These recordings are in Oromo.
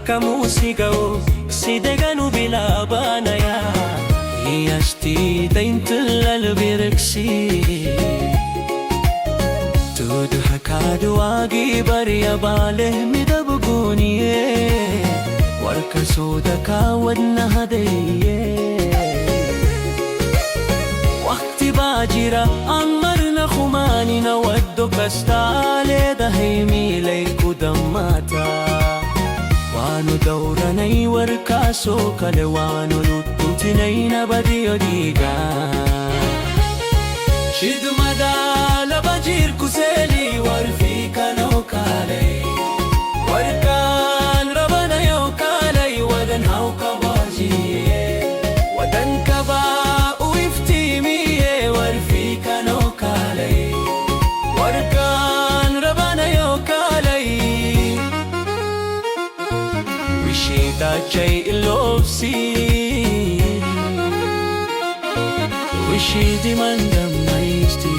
akka muusiga'u si deganu bilaabaanaya iyasti dayntilal biriksi tudu hakadu agi bariya baleh midabguniye warka soda kawadna hadaye waqti bajira amarna khumani nawaddu kastale dahimi layku damata wanu dawranay warkaso kale wanu lutuntinay nabadiyo diga shidmada labajir kuseli warfika no kale warkan rabana yo kale wadan hauka wajiye wadan kaba uiftimiye warfika no kale warkan rabana yo kale wishita jay lofsi wishidi mandam maisti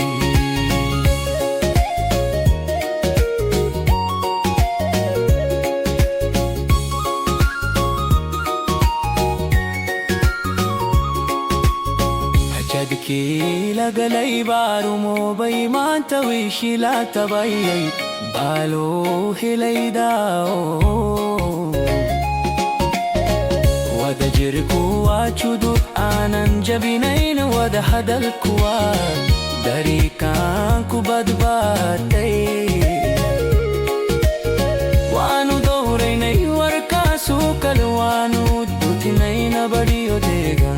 hajadki lagalay baru mo bay manta wishi la tabayay balo hilaydao wada jirku wachudu anan jabinayn wada hadalkuwa darikan ku badbatay wanu dawraynay warkasu kalwanu dutinay nabadiyo dega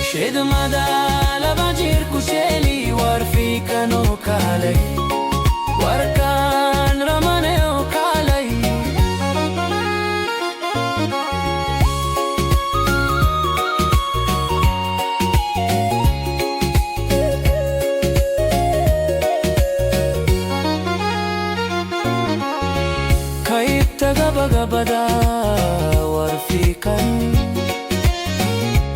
shidmada labajir kuseli warfika no kalay warkan ramane o kalay tagabagabada warfikan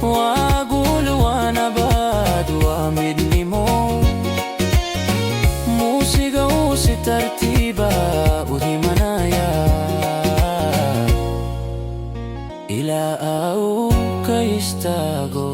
waqul wanabad wamidnimo musiga usi tartiba uhimanaya ila au kaistago